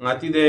ngati de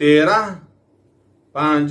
13/5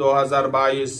2022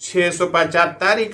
675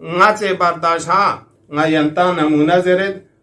ngate bardasha ngayanta namuna zeret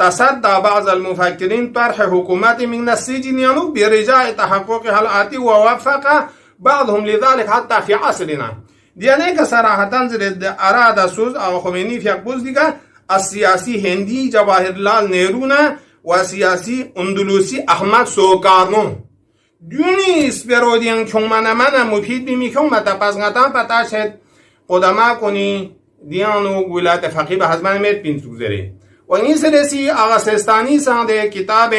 تصدى بعض المفكرين طرح حكومات من السجن برجاء تحقق هالآتي ووفق بعضهم لذلك حتى في عصرنا. دیانه که صراحتاً زرد اراد سوز آقا خمینی فیقبوز دیگه السیاسی هندی جواهرلال نهرو و سیاسی اندلوسی احمد سوکارنو دونی اسپرو دیان کمانه من مفید بیمی کمتا پس غطان پتا شد قدما کنی دیانو ولایت فقیه به حزمان مید پین سوزره و این سرسی آقا سستانی سانده کتاب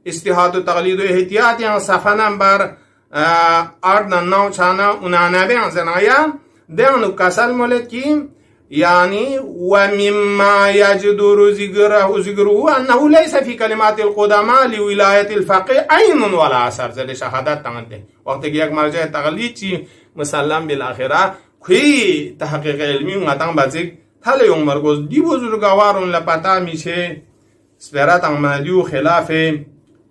استحاد و تقلید و احتیاط یان صفحه نمبر 899 زنایا دیانو کسل مولد کی يعني ومما يجدر ذكره أنه ليس في كلمات القدماء لولاية الفقيه عين ولا أثر زي شهادات تانته وقت یک مرجع تقليدي مسلم بالآخرة كي تحقيق علمي نتان بازيك تل يوم مرگوز دي بزرگوارون لپتا میشه سپرات احمدیو خلاف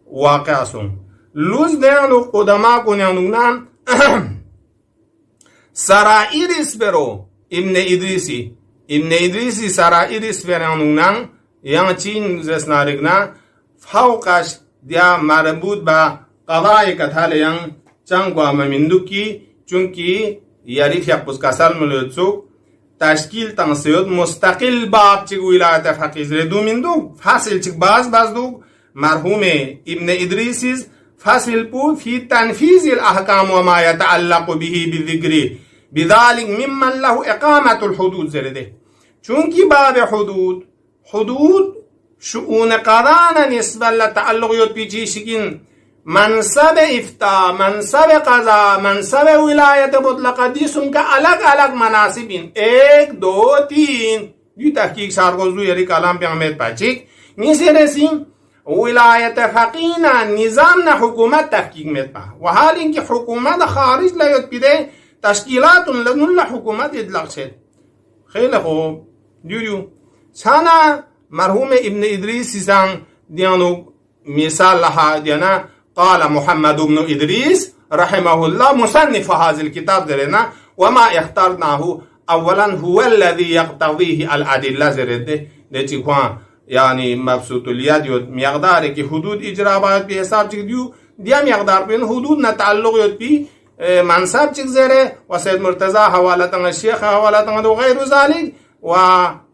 واقع سون لوز دیانو قدماء کنیانونان سرائر اسپرو ابن ادریسی سرائر اسپرانونان یان چین زسنارگنا فوقش دیا مربوط با قضای کتال یان چنگوا ممندوکی چونکی یاریف یقبوز کسال ملوتسو تشکیل تنسیود مستقل باب چگ ولایت فقیز ردو مندو فاصل چگ باز دو مرحوم ابن ادریسیز فاصل پو فی تنفیذ الاحکام وما يتعلق به بالذکر بذلك ممن له اقامة الحدود زرده چونکی باب حدود شؤون قرآن نسبت لتعلق یود پیچی شکین منصب افتاء منصب قضا منصب ولایت مطلقه دیسون که الگ مناسبین 1 2 3 دی تحقیق سارگوزو یری کلام پیامد پاچیک نیسی رسیم ولایت فقینا نظام نه حکومت تحقیق میت و حال اینکه حکومت خارج لیود پیده تشکیلات لنون حکومت اطلاق شد خیلی خوب دیو سانا مرحوم ابن ادریس سان دیانو مثال لها دیانا قال محمد بن ادریس رحمه الله مصنف هذا الكتاب درنا وما اخترناه اولا هو الذي يقتضيه الادله زرده دچی کوان یعنی مبسوط اليد یود مقدار که حدود اجرا باید به حساب چک دیو دیا مقدار بین حدود نه تعلق یود بی منصب چک زره و سید مرتضی حوالتن الشیخ حوالتن و غیر ذلك و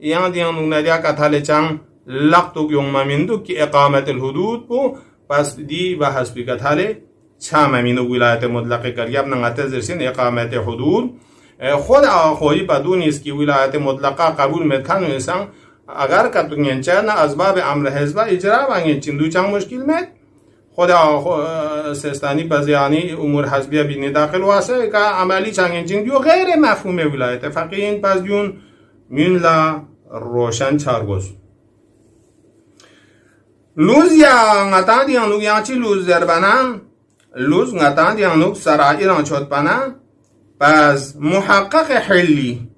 یان دیان ندیا کتال چان لقطو یوم مندو کی اقامت الحدود بو پس دی و حسبی کتال چام مینو ولایت مطلقه کریاب نغت زرسین اقامت حدود خود آخوی بدون است که ولایت مطلقه قبول میکنه انسان اگر کتونین چه نه اسباب امر حزب اجرا وانگین چندو چان مشکل میت خود سستانی بزیانی امور حزبیه بین داخل واسه که عملی چانگین چندو غیر مفهوم ولایت فقیه پس جون میلا روشن چارگوز لوز یا غتان دیانو یا چی لوز دربنان لوز غتان دیانو سرائران چود بنان پس محقق حلی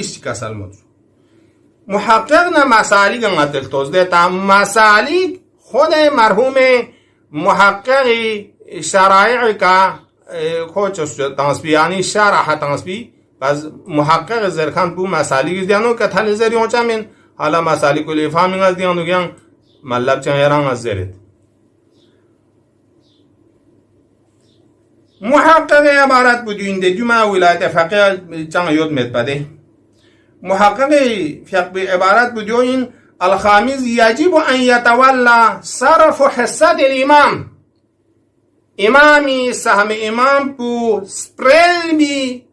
چی کسال موضوع محقق نه مسالیک غتل توزده تا مسالیک خود مرحوم محقق شرایع کا کوچ تنسبیانی شرح تنسبی پس محقق زرخان بو مسالیک دیانو که تل زری اونچا من حالا مسالیک الافهام از دیانو گیان ملب چنگران از زرد محقق عبارت بودین ده جمع ولایت فقیه چنگ یود مید بده محقق فقه عبارت بودین الخامس یجب ان یتولى صرف حصت الامام امامی سهم امام پو سپریل بی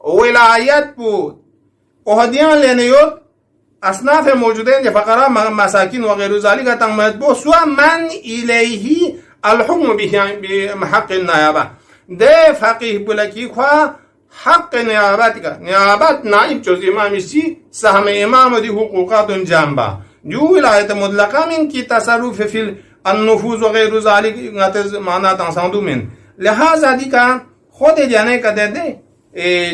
ولایت پو اهدیان لنیود اصناف موجودين فقراء مساكين وغير ذلك تمتبو سواء من إليه الحكم بحق النيابة ده فقيه بلكي خوا حق نيابتك نيابت نائب جوز امامشي سهم امام دي حقوقات جنبا جو ولاية مطلقة من كي تصرف في النفوذ وغير ذلك معنى تنساندو من لهذا دي كان خود جانے کا دے دے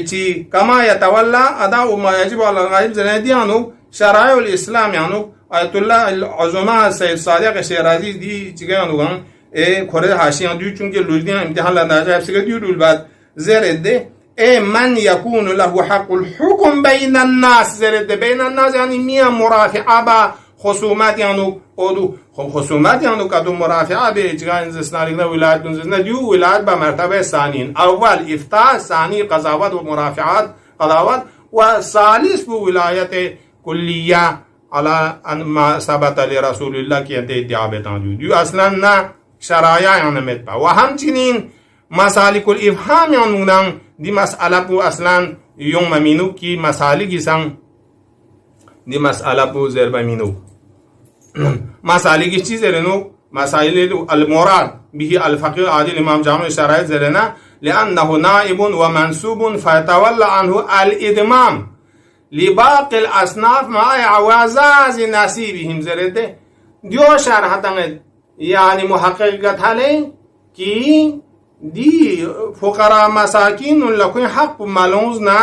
چی کما يتولى اداء ما يجب على الغائب زندیانو شرائع الاسلام یعنی آیت الله العظماء سید صادق شیرازی دی چیگانو گان کره حاشیه دیو چون که لوزدین امتحان لنداجه افسکه دیو رول بعد زرده من يكون له حق الحكم بين الناس زرده بين الناس یعنی میا مرافعه با خصومت یانو اودو خب خصومت یانو کدوم مرافعه به اجگاه انزسنالی نه ولایت انزسنالی دیو ولایت به مرتبه ثانین اول افتاء ثانی قضاوت و مرافعات قضاوت و ثالث به ولایت کلیه على ما ثبت لرسول الله کی ادعا بتاجو دیو اصلا نه شرایع یانمت و همچنین مسالک الافهام یانونن دی مسئله پو اصلا یوم مینو کی مسالکی سن دی مسئله پو ضرب مینو مسالکی چی زرنو مسائل المراد به الفقيه العادل امام جامع شرائط زرنا لانه نائب ومنسوب فيتولى عنه الادمام لباقي الاصناف مع عوازاز نصيبهم زرده دیو شرحتن یعنی محققت حاله کی دی فقراء مساکین لکن حق ملوز نا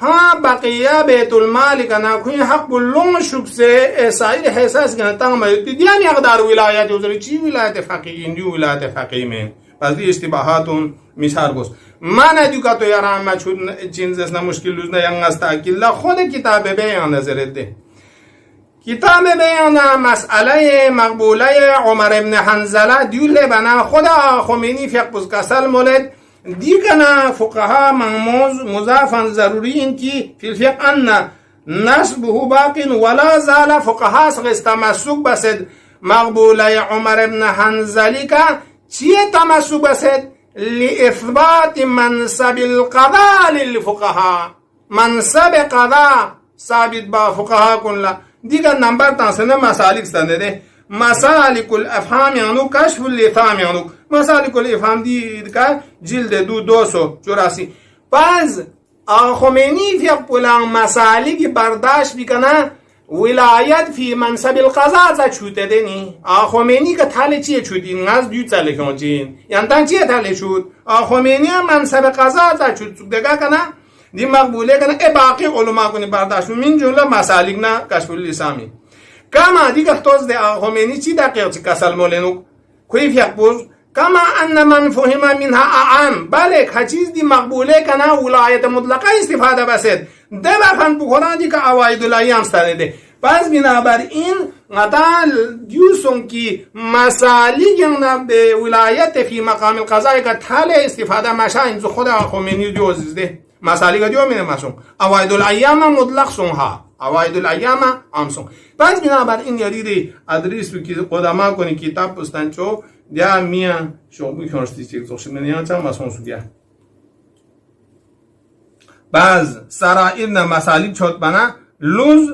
ها بقیه بیت المال کنا کوئی حق لون شب سے سایر حساس کنا تنگ مجد دیانی اقدار ولایت وزر چی ولایت فقیه جو ولایت فقیه میں پس دی اشتباهاتون مثال گوست من ادیو که تو یارم مچود چینزس نا مشکل لوز نا ینگ است اکیلا خود کتاب بیان نظرت ده کتاب بیان مسئله مقبوله عمر ابن حنظله دیوله بنا خود خمینی فقه پس کسل مولد دیگنا فقها مضافا ضروری این کی فی الفقه ان نسبه باق ولا زال فقها استمسک بسد مقبوله عمر ابن حنظلی که چیه تمسک بسد لاثبات منصب القضاء للفقها منصب قضاء ثابت با فقها کن دیگر نمبر تانسنه مسالک سنده مسالک الافهام یعنو کشف اللثام یعنو مسالک الافهام دیگر جلد 284 باز خمینی فی پلان مسالک برداشت بکنه ولایت فی منصب القضاء تا چوته دنی خمینی که تله چیه چودین از دیو تله کنچین یعنی تن چیه تله چود خمینی منصب قضاء تا چود دگه کنه دی مقبوله کنه باقی علما کنی برداشت من جمله مسالک نه کشف اللسامی کما دیگه توز ده خمینی چی دقیق چی کسل مولنو کوی فیقبوز کما ان من فهم منها اعام بله که چیز دی مقبوله کنه ولایت مطلقه استفاده بسید ده بفن بخوران دی که عواید الایام ستانده پس بنابراین غدا دیوسون کی مسالک به ولایت فی مقام القضاء که تل استفاده مشه اینجا خود خمینی دیوزده مسالک دیو مینه مشون عواید الایام مطلق سونها عواید الایام عام سون پس بنابراین یاری ادریس که قدما کنی کتاب پستن چو دیا میان شعبی کنشتی زوش منیان چند مسون سوگیا باز سرائر نه مسالک چوت بنا لوز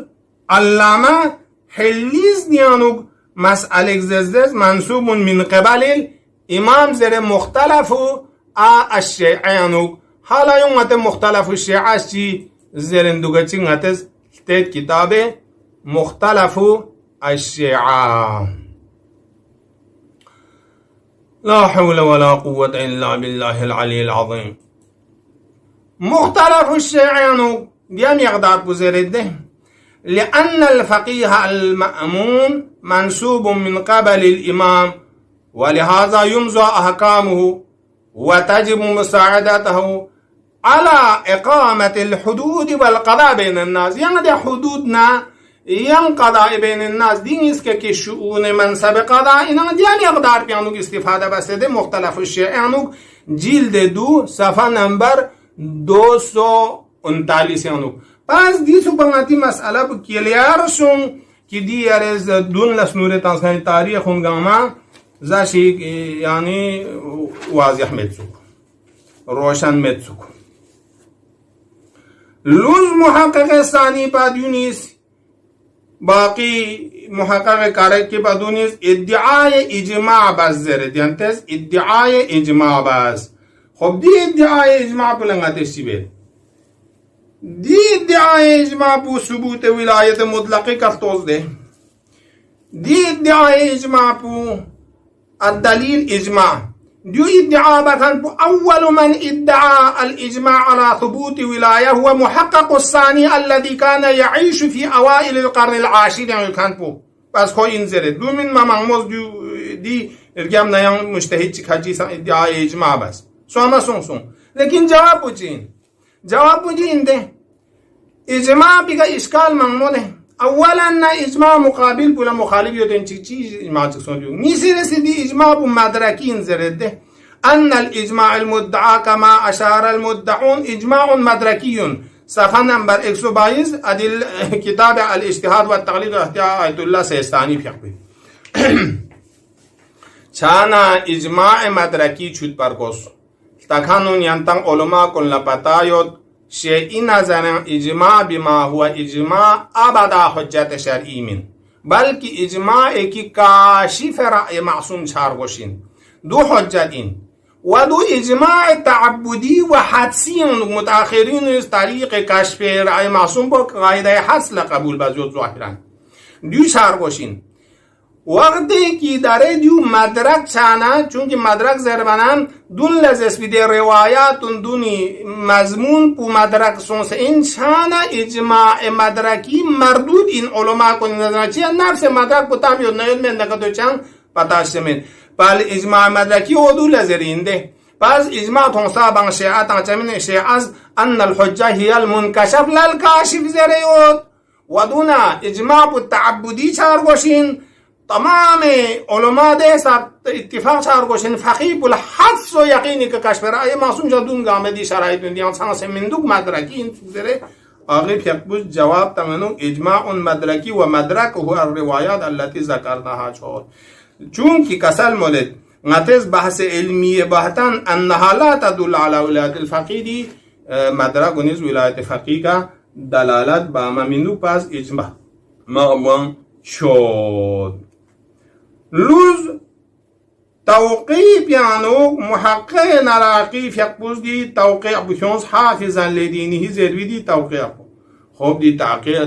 علامه حلیز دیانوگ مسئله ززدز منصوب من قبل امام زر مختلف الشیعانوگ حالا یون غت مختلف الشیعه چی زرندوگه چی غتز تید کتاب مختلف الشیعه لا حول ولا قوة الا بالله العلي العظيم مختلف الشيعان ديام يقدر بزرده لأن الفقيه المأمون منسوب من قبل الإمام ولهذا يمضى أحكامه وتجب مساعدته على إقامة الحدود والقضاء بين الناس يعني حدودنا قضاء بين الناس دين اسكي شؤون منصب قضاء إنما ديان يقدر بيانوك استفادة بسده مختلف الشيعانوك جلد 2 صفحة نمبر 239 یانوک پس دیسو بناتی مسئله با کلیارشون که دیارز دون لسنوره تنسخانی تاریخ اونگاما زاشی یعنی واضح متسوک روشن متسوک لوز محقق ثانی پادیونیس باقی محقق کارک که پادیونیس ادعای اجماع باز زرد یعنتز ادعای اجماع باز خب دی ادعای اجماع بلنگاتش چی بید دی ادعای اجماع بو ثبوت ولایت مطلقی کفتوز ده دی ادعای اجماع بو الدلیل اجماع دیو ادعا بکن بو اول من ادعا الاجماع على ثبوت ولاية هو محقق الثاني الذي كان يعيش في اوائل القرن العاشر يعني كان بو بس خو انزره دو من ما مغموز دی ارگام نیان مجتهد چی کجی ادعای اجماع بس سوما سون لیکن جواب بوچین ده اجماع بیگا اشکال مغمول ہے اولا نه اجماع مقابل بولا مخالف یودن چی اجماع چکسون دیو نیسی رسیدی اجماع بو مدرکین زرده ان الاجماع المدعا كما اشار المدعون اجماع مدركي صفحه نمبر 122 ادل كتاب الاجتهاد والتقليد واحتياء آية الله سيستاني فيقبي چانا اجماع مدرکی چود برگوس تکانون ینتن علماء کن لپتایود شیئی نظرن اجماع بما هو اجماع ابدا حجت شرعی من بلکه اجماع کی کاشف رأی معصوم چارگوشین دو حجت این و دو اجماع تعبدی و حدسی متأخرین از طریق کشف رأی معصوم با قاعده حصل قبول بزیاد ظاهرن دو چارگوشین وقتی که داره دیو مدرک چانه چون که مدرک زربانان دون لزس بیده روایات دونی مضمون پو مدرک سونس این چانه اجماع مدرکی مردود این علماء کنی نظرن چیه نفس مدرک بتام یود نیود من نکتو چند پتاش من بل اجماع مدرکی او دو لزرینده پس اجماع تونسا بان شیعات چمین شیعات ان الحجه هی المنکشف للکاشف زریود و دون اجماع پو تعبدی چار گوشین تمام علماء ده اتفاق چار گوشن فقیب الحدس و یقینی که کشف رأی معصوم جدون گامدی شرایط دیان سانس مندوق مدرکی این فکره آقای پیقبوش جواب تمنو اجماع مدرکی و مدرک هو الروایات التي ذکرناها چود چون که کسل مولد نتیز بحث علمی بحثن انها لا تدل على ولایت الفقیدی مدرک و نیز ولایت فقی کا دلالت با ممنو پس اجماع معمون شد لوز توقیع بیانو محقق نراقی فیقبوز دی توقیع بشونس حافظا لدینی زیروی دی توقیع خوب دی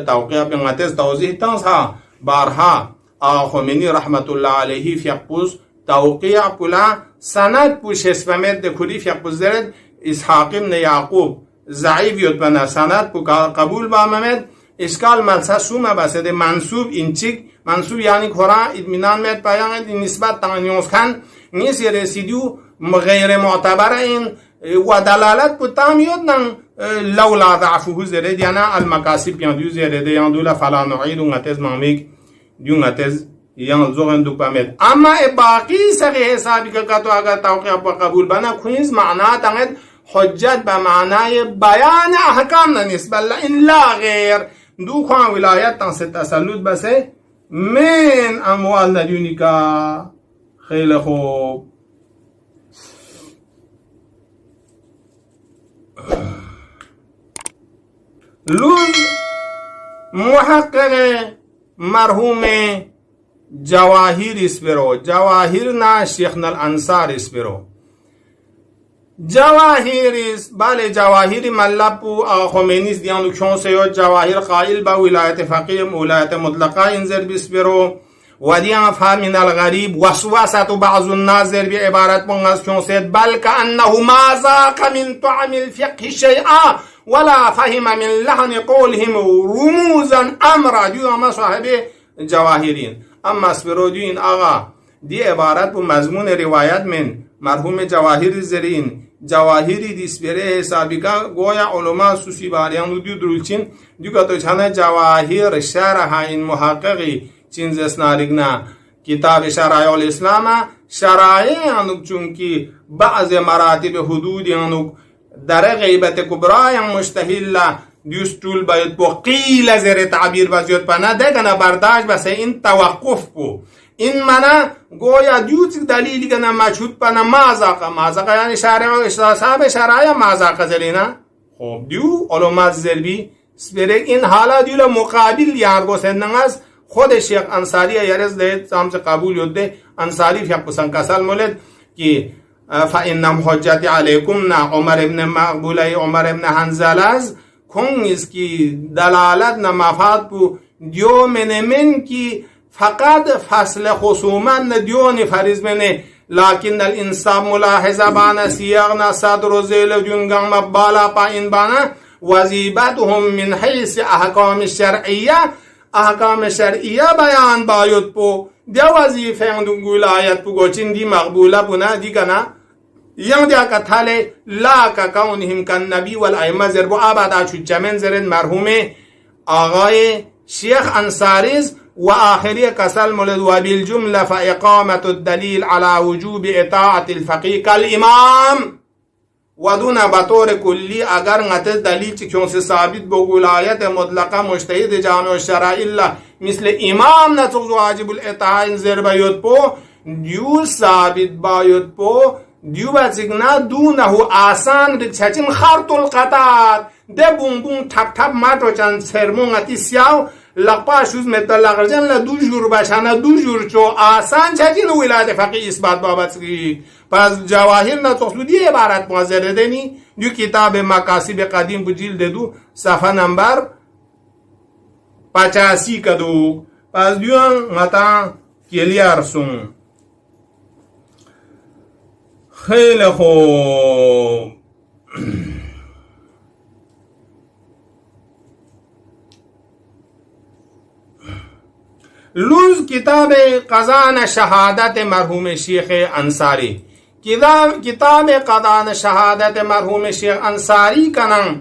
توقیع بیانتیز توضیح تنس ها بارها خمینی رحمت الله علیه فیقبوز توقیع پولا سند پوش اسفمت دکوری فیقبوز درد اسحاق ابن یعقوب ضعیف یود بنا سند پو قبول با ممد اشکال ملسا سومه بسده منصوب اینچیک منصوب یعنی خورا ادمینان میت پایان این نسبت تانیوز کن نیسی رسیدیو غیر معتبر این و دلالت بتام یود نن لولا ضعفه زرد یعنی المکاسب یادیو زرده یادولا فلا نعید و نتیز مامیک دیو نتیز یان زوغن دو پامید اما باقی سقی حسابی که تو اگر توقیع با قبول بنا کنیز معنا تنید حجت به معنای بیان احکام نسبت این لا غیر دو خوان ولایت تنس تسلط بسه من اموال ندیونی کا خیلی خوب لوز محقق مرحوم جواهر اسپرو جواهر نا شیخنا الانصار اسپرو جواهر بله جواهر ملپو خمینیس دیانو کیون سیو جواهر قائل با ولایت فقیه ولایت مطلقه انزر بسپرو و دیان فامن الغریب وسوسة بعض الناس زر بعبارت منغز کیون سید بل كأنه ما ذاق من طعم الفقه شيئا ولا فهم من لحن قولهم رموزا امرا دیو اما صاحب جواهرین اما اسپرو دیو آغا دی عبارت بو مضمون روایت من مرحوم جواهر زرین جواهری دیسپره حسابی کا گویا علماء سوسی باریان دیو درولچین دیو کتو چانه جواهر شرح این محققی چین زسنارگنا کتاب شرائع الاسلام شرائع انوک چونکی بعض مراتب حدود انوک در غیبت کبرای مشتهل دیوستول باید بو قیل زر تعبیر بزیاد پنه دگنا برداشت بسه این توقف بو این منا گویا دیوچ دلیلی که مشهود پنا مازاقه یعنی شرع صاحب شرع مازاقه زلینا خب دیو علماء زربی سپره این حالا دیو مقابل یارگو سندنگاز خود شیخ انصاری یارز ده سامس قبول یوده انصاری فیق بسن کسال مولد که فإنم حجت علیکم نا عمر ابن مقبوله عمر ابن حنزلز کنگیز که دلالت نمافات بو دیو من کی فقط فصل خصومت ندیون فریض منه لكن الانسان ملاحظه بان سیاغنا صدر و زیل جنگان مبالا پایین بانا وزیبتهم من حیث احکام شرعیه احکام شرعیه بیان باید پو دیا وظیفه اندون آیت پو گوچین دی مقبوله بنا دی کنا یان دیا کتاله لا کا کونهم کن نبی والائمه زربو آباد آچو چمن زرد مرحوم آقای شيخ أنصاريز وآخرية كسل مولد وبالجملة فإقامة الدليل على وجوب إطاعة الفقيه كالإمام ودون بطور كلي اگر نتز دلیل چکیون سے ثابت بولایت مطلقه مجتهد جامع الشرع الا مثل امام نتوز واجب الاطاعه انزر باید پو دیو ثابت باید پو دیو بچگنا دونه آسان رکچچین خرط القطار ده بون بون تپ تپ مات و چند سرمون اتی سیاو لقبا شوز متلق جن لدو جور باشانه دو جور چو آسان چچین ولایت فقیه اثبات بابتگی پس جواهر نتوسو دی عبارت موازره دنی دیو کتاب مقاصد قدیم بو جلد دو صفحه نمبر 85 کدو پس دیو متا کلیر سون خیلی خوب لوز کتاب قضاء شهادت مرحوم شیخ انصاری کتاب قضاء شهادت مرحوم شیخ انصاری کنن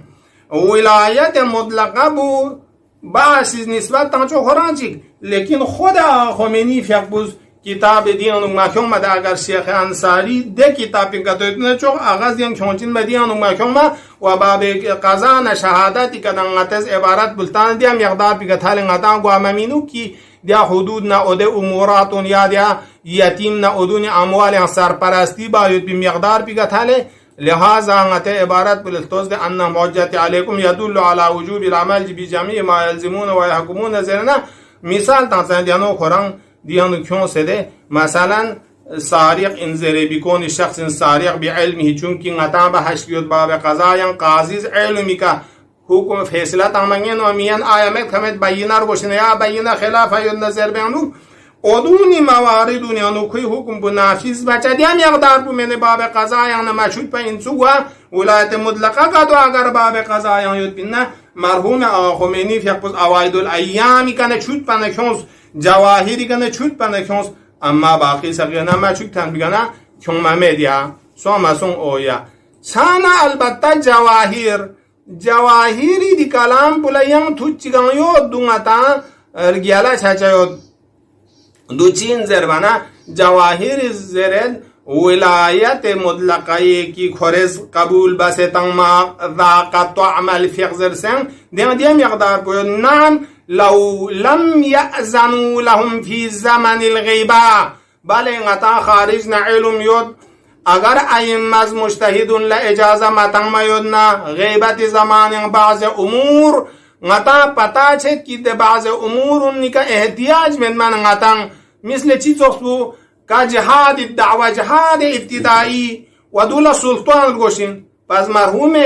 ولایت مطلقه بو باعث نسبت تانچو خورانچی لیکن خود خمینی فیقبوز کتاب دیانو محکم مده اگر شیخ انصاری ده کتاب کتویتونه چو آغاز دیان کونچین بدیانو محکم و باب قضاء شهادتی کنن غتز عبارت بلتان دیا مقدار بگتال غتان گواممینو کی دیا حدود نه اوده اموراتون یا دیا یتیم نه اودون اموال سرپرستی باید بی مقدار بگتاله لہذا غته عبارت بلتوز ده ان موجت علیکم یدل علی وجوب العمل بجميع ما يلزمون و يحكمون زرنا مثال تاسن دیانو خوران دیانو کیون سده مثلا سارق انزره بیکون شخص سارق بعلمه چونکی غتا به حشیت باب قضایا قاضی علمی کا حکم فیصله تمامین و میان آیامت کمت بینار باشن یا بینا خلاف ید نظر بیانو ادونی مواردونی انو کوی حکم بو نافذ بچه دیم یقدار بو من باب قضایان مشهود پا انسو و ولایت مطلقه کدو اگر باب قضایان ید بینه مرحوم خمینی فیقبوز اواید الایامی کنه چود پا نکنس جواهری کنه چود پا نکنس اما باقی سقیانه مشهود تن بگنه کن ممدیا سومسون اویا سانا البته جواهری دی کلام بولایم تو چیگان یود دونتا رگیالا چاچا دو چین زربانا جواهر زرد ولایت مطلقه کی خورز قبول بس تنما ذاقت عمل فقزر سن دیم یقدار بوید نعم لو لم یأذنوا لهم فی زمن الغیبه بله انتا خارج نا علم یود اگر ایم از مجتهدون لاجازه متنما یود نا غیبت زمان بعض امور غتا پتا چه کی ده بعض امور ان کا احتیاج من غتا مثل چیز اصلو کا جهاد الدعوه جهاد ابتدایی و دول سلطان گوشین پس مرحوم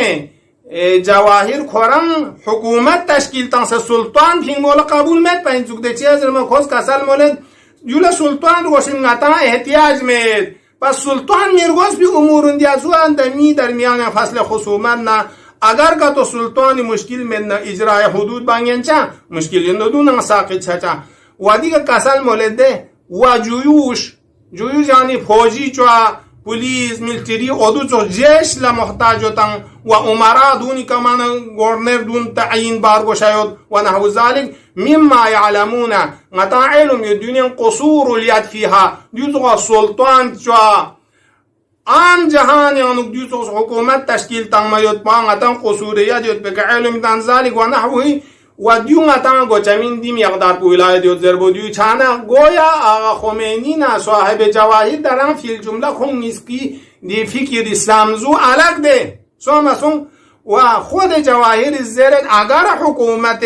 جواهر خوران حکومت تشکیل تان سے سلطان پھینگ مولا قبول مت پہن چک دے چیز میں خوش کسل مولد یولا سلطان گوشین غتا احتیاج مت پس سلطان میرگوز بھی امور اندیازو اندمی درمیان فصل خصومت نا اگر کا تو سلطان مشکل میں نہ اجراء حدود بانگین چا مشکل ندون ساقط چا و دیگه کسل مولد ده و جیوش یعنی فوجی چوا پولیس ملتری ادو چو جیش لمحتاج ہوتاں و امرا دونی کمان گورنر دون تعیین بار گوشایود و نحو ذلك مما يعلمون غتا علم الدنيا قصور اليد فيها دیو سلطان چوا عام جهان یعنی دیو حکومت تشکیل تنگ میود پان غتا قصوریت یود بک علم دان ذلك و نحوه و دیو غتا گوچمین دیم یقدار پو ولایت دیو زربو دیو چانا گویا آقا خمینی نا صاحب جواهر دران فی الجمله خون نیسکی دی فکر اسلامزو الگ ده سومسون و خود جواهر زرد اگر حکومت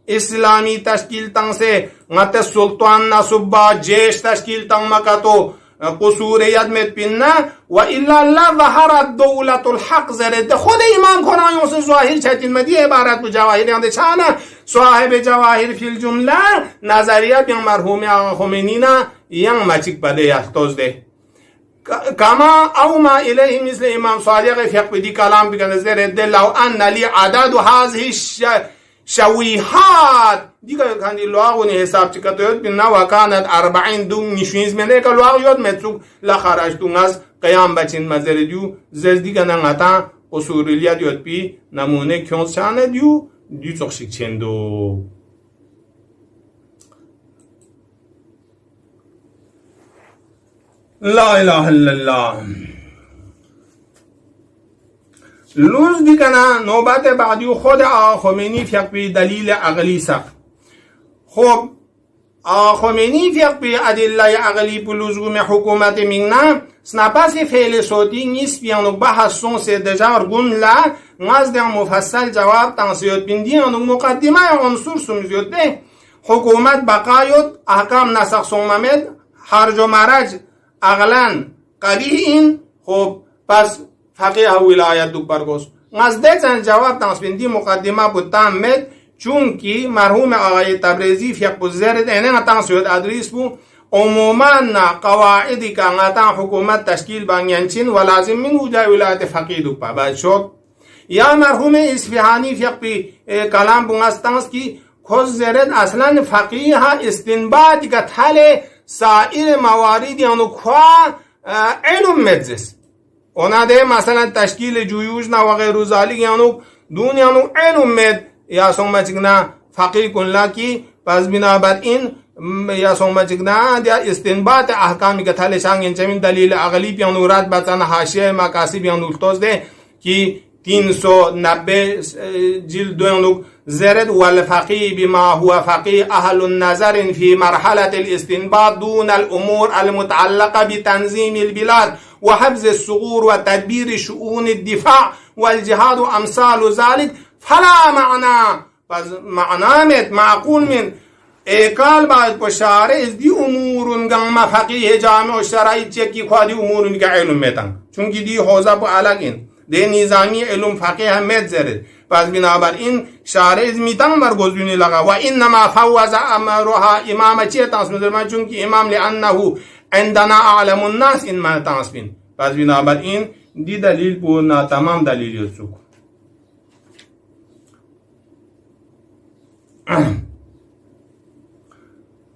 اسلامی تشکیل تنگ سے غت سلطان نصبا جیش تشکیل تنگ مکتو قصوریت مت پیننا و الا لا ظهرت دولت الحق زرد خود امام قرآن سے ظاهر چتین مدی عبارت بو جواهر یعنی چانا صاحب جواهر فی الجمله نظریه بی مرحوم آقا خمینی نا ینگ مچک پده یختوز ده کما او ما الیه مثل امام صادق فقه بدی کلام بگن زرد لو ان لی عدد هذه شویحات دیگه کندی لواغونی حساب چکتوید بنا وکانت 40 دون نشوینز منه که لواغ یاد متروک لخارج دون از قیام بچین مزر دیو زز دیگه نغتا قصوریلیت یاد بی نمونه کیونس چانه دیو چخشک چندو لا اله الا الله. لوز دیکنه نوبت بعدی خود آقا خمینی فیق بی دلیل عقلی سق. خب آقا خمینی فیق بی ادله عقلی بلوزگوم حکومت مینه سنپاس فعل صوتی نیست بیانو بحثون سه دجار گون لا نزد مفصل جواب تنسیت بندی آنو مقدمه عنصر سمزیت ده حکومت بقایت احکام نسخ سوممد حرج و مرج اغلن قبیح این. خب پس فقیه ولایت دو برگوز نزده چند جواب تنسبندی مقدمه بودتان مد چونکی مرحوم آقای تبریزی فیق بزرد اینه نتان سوید ادریس بو عموما قواعدی که نتان حکومت تشکیل بانگینچین و لازم من وجای ولایت فقیه دو باید شد. یا مرحوم اصفهانی فیق بی کلام بونستانس کی خوز زرد اصلا فقیه ها استنباطی که تل سایر مواردی انو کوا علم مجلس اونا ده مثلا تشکیل جویوش و غیر ذالک یانو دون یانو علم مد یا سوما چگنا فقیه کن لاکی پس بنابراین یا سوما چگنا دیا استنباط احکامی که تل شانگین چمین دلیل عقلی پیانو رد بچن حاشیه مقاسی پیانو التوز ده کی 390 جلد دوانو زرد والفقيه بما هو فقيه أهل النظر في مرحلة الاستنباط دون الأمور المتعلقة بتنظيم البلاد وحفظ الثغور وتدبير شؤون الدفاع والجهاد وأمثال ذلك فلا معنى معنامت معقول من اقال باید بشاره از دی امورون گم فقيه جامع و شرایط چکی خواهی امورون که علم میتن چونکه دی حوزه با الگین ده نظامی علم فقیه هم متزرد پس بنابراین شارع میتن برگزینی لگا و انما فوض امرها امام چیه تنصیب من چونکه امام لانه عندنا اعلم الناس این من تنصیب پس بنابراین دی دلیل بونا تمام دلیل سوک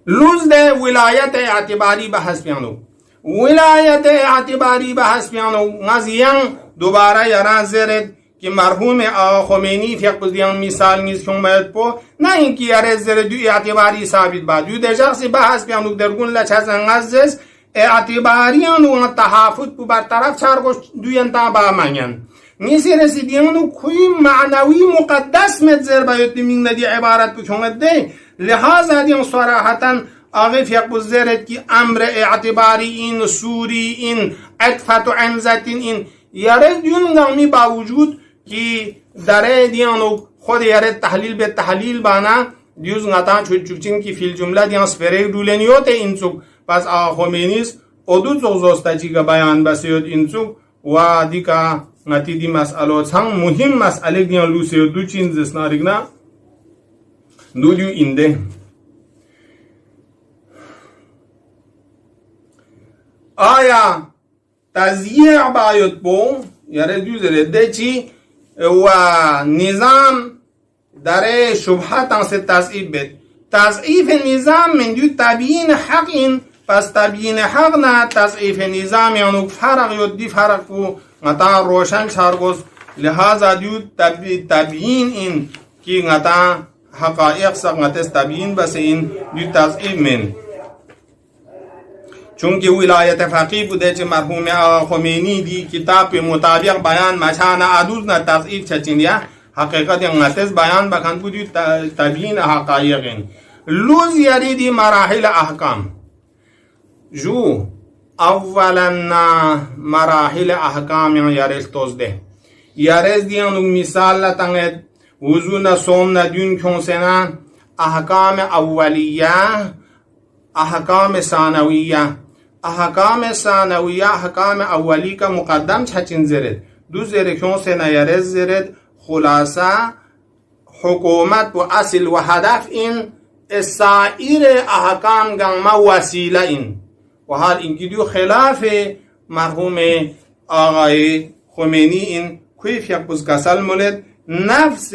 لوز ده ولایت اعتباری بحث بیانو ولایت اعتباری بحث بیانو نزیان دوباره یران زرد که مرحوم آقا خمینی فیق بزدیان مثال نیست که اومد پو نه اینکه یره زرد دو اعتباری ثابت بعد دو ده شخصی بحث بیانو درگون لچهزن غزز اعتباریانو تحافظ بو برطرف چارگوش دوین تا با منین نیسی رسیدیانو کوی معنوی مقدس متزر باید مین ندی عبارت بکنه ده لحاظ دیان صراحتا آقای فیق بزرد که امر اعتباری این سوری این عطفت و عنزت این یاره دیون نامی باوجود که داره دیانو خود یاره تحلیل به تحلیل بانا دیوز نتان چوچین که فیل جمله دیان سفره دولنیوت این چوک پس آقا خمینیس ادو چوزوستاچی که بیان بسیود این چوک و دیکا نتی دی مسئله چند مهم مسئله دیان لوسیو دو چین زسنارگنا دو دیو اینده آیا تزییع باید بو یاره دیوزره ده چی و نظام داره شبهات سے تضعیف بید تضعیف نظام من دیو تبیین حق این پس تبیین حق نه تضعیف نظام یعنی فرق یود دی فرق کو نتا روشن شارگوز لحاظا دیو تبیین این کی نتا حقائق سق نتس تبیین بس این دیو تضعیف من چونکه ولایت فقیه بوده چه مرحوم آقا خمینی دی کتاب مطابق بیان مچانا ادوز نه تضعیف چچینیا حقیقت نتس بیان بکن بودی تبیین حقایق لوز یاری دی مراحل احکام جو اولا مراحل احکام یارش توز ده یارش دیانو مثال لطنگد وضو نسوم ندیون کنسنا احکام اولیه احکام ثانویه احکام ثانویه احکام اولی کا مقدم چچین زرد دو زرکیون سے نیارز زرد خلاصه حکومت و اصل و هدف این سایر احکام گنما وسیله این و حال اینکی دیو خلاف مرحوم آقای خمینی این کویف یک بز کسل مولد نفس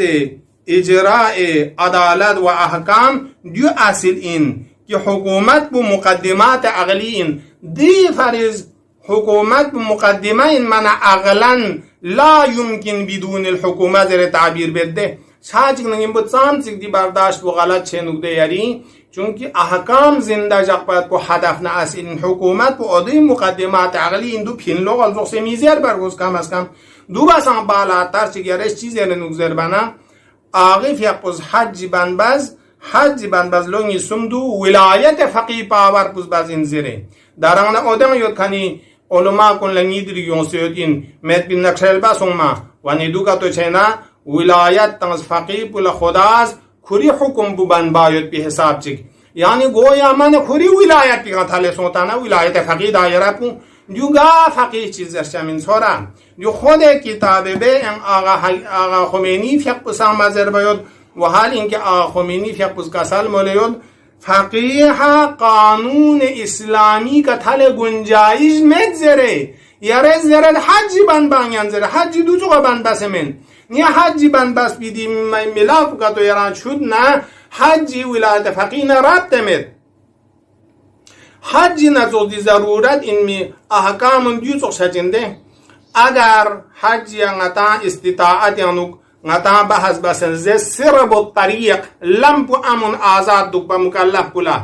اجراء عدالت و احکام دیو اصل این که حکومت بو مقدمات عقلی این دی فرض حکومت بو مقدمه این من عقلا لا يمكن بدون الحکومت در تعبیر بده چاچک نگیم بود سامچک دی برداشت و غلط چه نکده یاری چونکی احکام زنده جقبت کو هدف نه از این حکومت و عده مقدمات عقلی این دو پین لوگ از وقت میزیر برگوز کم از کم دو بسان بالاتر چگرش چیزی نگذر بنا آقیف یک پوز حج بنبز لونی سمدو ولایت فقی پاور پوز باز این زیره دران اودن یود کنی علما کن لنگی دیگیون سیود این مت بین نقشل باسون ما و نیدو کا تو چینا ولایت تنز فقی پول خداز خوری حکم ببن باید به حساب چک یعنی گویا من خوری ولایت پیگا تھاله سوتانا ولایت فقی دایره پو دیوگا فقی چیز شامل سورا جو خود کتاب به آقا خمینی فقه پسام مزر بیاد و حال اینکه آقا خمینی فقه پس کسال مولیود فقیه قانون اسلامی کا تھاله گنجایش مت زره یاره زره حج بن بانیان زره حج دو چوغا بن بسمن نیا حجی بند بس بیدی ملاف که تو یران شد نه حجی ولایت فقیه نرد تمید حجی نزودی ضرورت این می احکام دیو چوک شجنده اگر حجی نتا استطاعت یانو نتا بحث بسن زی سرب الطریق لمپ امن آزاد دوک با مکلف کلا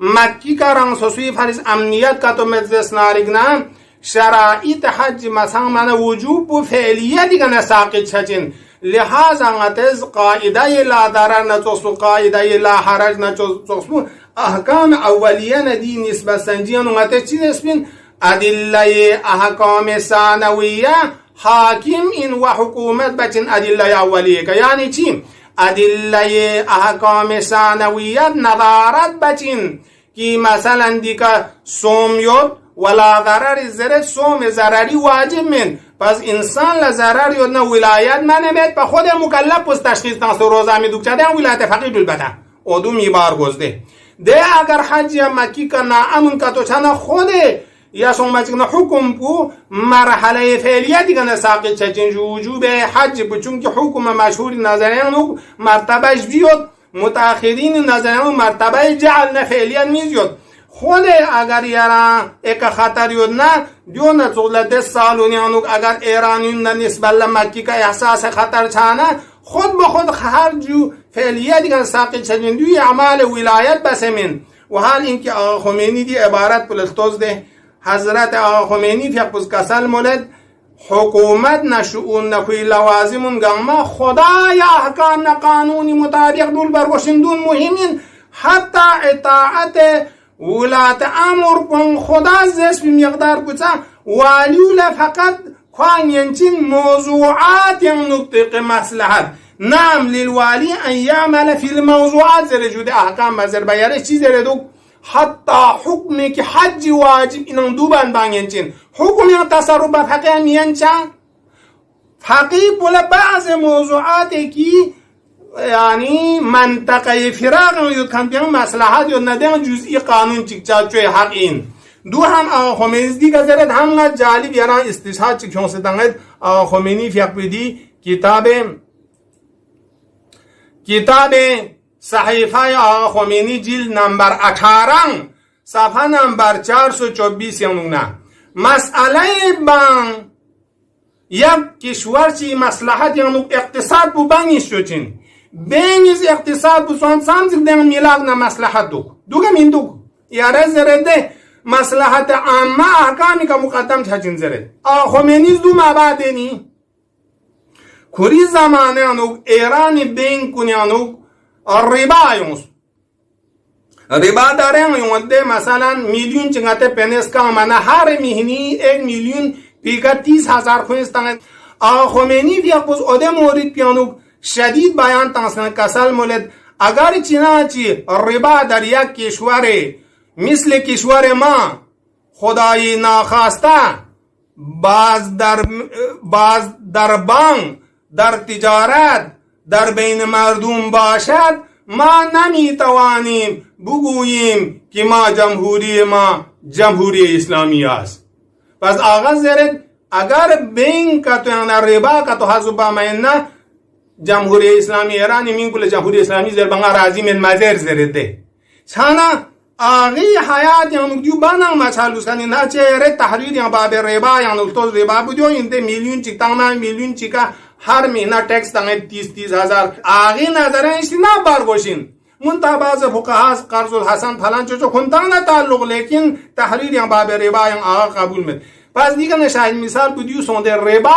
مکی کا رنگ سوسوی فرز امنیت کا تو مجلس نارگنا شرائط حج مثلا من وجوب و فعلیتی که نساقط شدن لحاظا نتز قاعده لا ضرر نچوسو قاعده لا حرج نچوسو احکام اولیه ندی نسبت سنجیان و نتز چیز اسمین ادله احکام ثانویه حاکم این و حکومت بچن ادله اولیه که یعنی چی ادله احکام ثانویه نظارت بچن که مثلا دیگه سومیود ولا ضرر زرد سوم ضرری واجب من پس انسان لضرر یود نه ولایت منمید با خود مکلف پس تشخیص تنس روزه می دوک چده ولایت فقیه البته او می بار گزده ده اگر حج مکی که نه امن که تو چنه خوده یا سومچ نه حکم کو مرحله فعلیه دیگه نه ساقط چجن وجوب حج بچون که حکم مشهور نظریان مرتبهش بیاد متأخرین نظریان مرتبه جعل نه فعلیه میزیاد خود اگر یارا یک خطر یود نه دیو نه زولت سالونی آنو اگر ایرانیون نه نسبت مکی که احساس خطر چانه خود به خود هر جو فعلیه دیگر ساقط شدن دیو اعمال ولایت بسمین و حال اینکه آقا خمینی دی عبارت پلستوز ده حضرت آقا خمینی فیق پس کسل مولد حکومت نشؤون نکوی لوازمون گما خدای احکام نه قانونی مطابق دول برگوشندون مهمین حتی اطاعت ولایت امر کن خدا زش به مقدار کجا والیولا فقط کانینچین موضوعات نطق مصلحت نام للوالی ان یعمل فی الموضوعات زر جود احکام مزر بیاره چی زر دو حتی حکمی که حج واجب اینان دو بند بانینچین حکمی تصرف فقیه میانچان فقیه بولا بعض موضوعاتی که یعنی منطقه فراغ یود کن بیان مصلحت یود ندیان جزئی قانون چکچا چوی حق این دو هم آقا خمینی دیگه زرد هم جالب یاران استشهاد چکشون ستنگید آقا خمینی فیق بیدی کتاب صحیفه آقا خمینی جلد نمبر 18 صفحه نمبر 424 یانونه مسئله بان یک کشور چی مصلحت یعنی اقتصاد بو بانیش شو چین بینیز اقتصاد بسوان سامزک دیم میلاق نا مصلحت دوگم این دوگ یاره زرده مصلحت عامه احکامی که مقدم چهچین زرد خمینیز دو مباد دینی کری زمانه انو ایرانی بین کنی انو ربا یونس ربا داره یونده مثلا میلیون چنگاته پنس کا منه هر مهنی 1 میلیون پیگا 30,000 خویستانه خمینی فیق بز اده مورد پیانو شدید بیان تنسن کسل مولد اگر چنانچه ربا در یک کشور مثل کشور ما خدای ناخواسته باز در بانک در تجارت در بین مردم باشد ما نمیتوانیم بگوییم که ما جمهوری اسلامی است پس آغاز زرد اگر بین کا تو یعنی ربا کا تو حضوبا مینه جمهوری اسلامی ایرانی مین کل جمهوری اسلامی زر بنگا رازی من مزر زرده چانا آغی حیات یعنی دیو بانang مچالوس کنی نا چهره تحریر یا باب ربا یعنی التوز ربا بودیو اینده میلیون چی تانا میلیون چی کا هر مهینه ٹیکس تانگه 30,000 آغی نظره ایشتی نا بار گوشین منتها بعض فقها قرض الحسن فلان چو کنتان تعلق لیکن تحریر یا باب ربا یا آقا قبول مد. پس دیگه نشاید مثال بدیو سونده ربا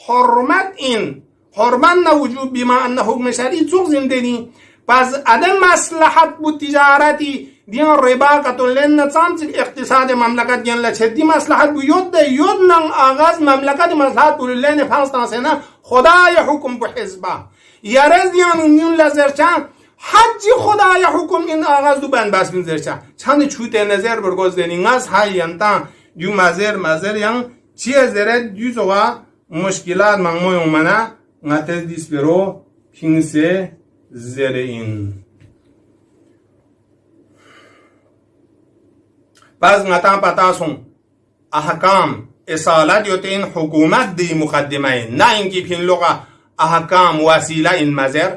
حرمت این حرمت نوجود بما ان حکم شرعی چوک زندنی. پس عدم مصلحت بود تجارتی دیان ربا قتلن نظام اقتصاد مملکت دیان لچدی مصلحت بود یود نن آغاز مملکت مصلحت بود لین فلسطین سنا خدای حکم به حزبه یارز دیان میون لزرچان حج خدای حکم این آغاز دو بند بس بنزرچا چند چوت نظر برگوز دینی از های ینتا دیو مزر یان چیه زره دیو زوا مشکلات مانگموی اومنا نتز دیس برو کینسه زره این پس نتا پتاسون احکام اصالت یوته این حکومت دی مقدمه نه اینکه پین لغا احکام وسیله این مزر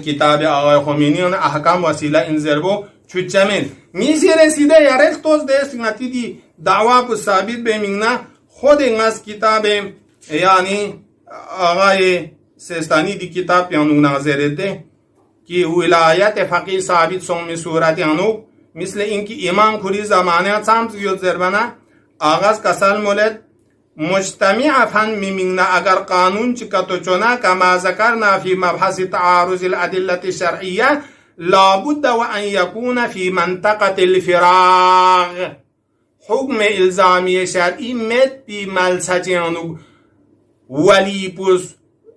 کتاب آقای خمینی احکام وسیله این زربو چوچمین میسی رسیده یارخ توز دست نتی دی دعوا پو ثابت بمیننا خود این از کتاب یعنی آقای سیستانی دی کتاب پیانو نازره ده که ولایت فقیه ثابت سومی صورت یانو مثل اینکه امام خوری زمانه سامت زیاد زربانه آغاز کسال مولد مجتمع فن میمیننا اگر قانون چکتو چونا کما ذکرنا فی مبحث تعارض الادلة الشرعیه لابد و ان یکون فی منطقه الفراغ حکم الزامی شرعی مد بی ملسجانو ولی پوز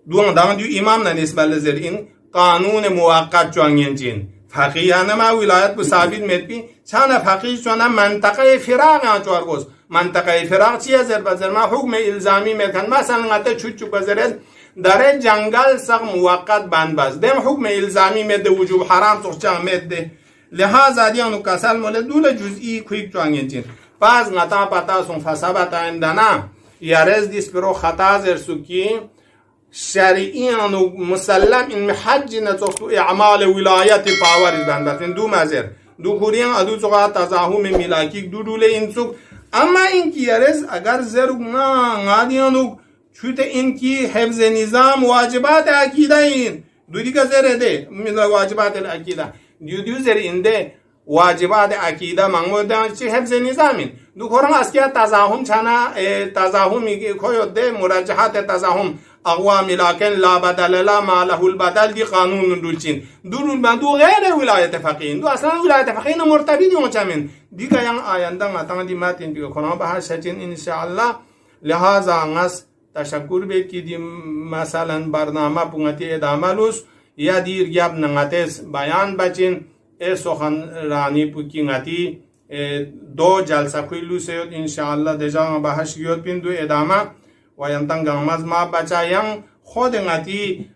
دوان دان دیو امام ننسبت لزر این قانون موقت جوانگین جین فقیه ما ولایت بثابت مد بی چانا فقیه چونا منطقه فراغ آنچوار گوز منطقه فراغ چیه زر بزر ما حکم الزامی میکن مثلا غته چوچو بزرد در جنگل سق موقت بند باز دم حکم الزامی مد وجوب حرام سوچا مد لہذا دیانو کسل مول دول جزئی کویک جوانگین جین باز غتا پتا سون فسابت اندنا یارز دیس برو خطا زرسو کی شرعیان و مسلم این حج نتوختو اعمال ولایت پاوری بندن دو مزر دو خوریان ادو زغا تزاهم ملاکی دو دوله این سوک اما این کی یارز اگر زرگ نادیانو چوت این کی حفظ نظام واجبات عقیده این دو دیگه زره ده واجبات العقیده دیو زر این ده واجبات عقیده منگودن چی حفظ نظامین دو خورم اسکیا تزاهم چنا تزاهمی کویو ده مرجحات تزاهم اقوام لكن لا بدل لا ما له البدل دی قانون دولچین دول بندو غیر ولایت فقیه دو اصلا ولایت فقیه مرتبی دی مچمن دیگه یان آینده ماتن دی ماتین دیگه کنم به شچین ان شاء الله لہذا نس تشکر به کی دی مثلا برنامه پونتی ادامه لوس یا دیر گیاب نغتس بیان بچین سخن رانی پوکی نتی دو جلسه کوی لوسیود ان شاء الله دجا بحث یود بین دو ادامه و ینتن گامز ما بچایم خود نتی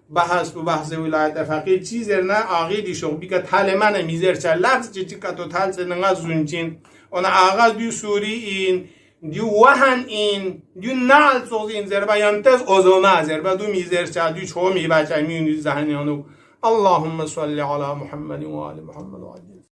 بحث ولایت فقیه چیزر نه آقیدی شغبی که تل من میزر چه لفظ چی که تو تل سنگا زونچین اون آغاز دیو سوری این دیو وحن این دیو نال سوز این زربا ینتز اوزونا زربا دو میزر چه دیو چو می بچه میونی زهنی انو اللهم صل علی محمد و آل محمد و علی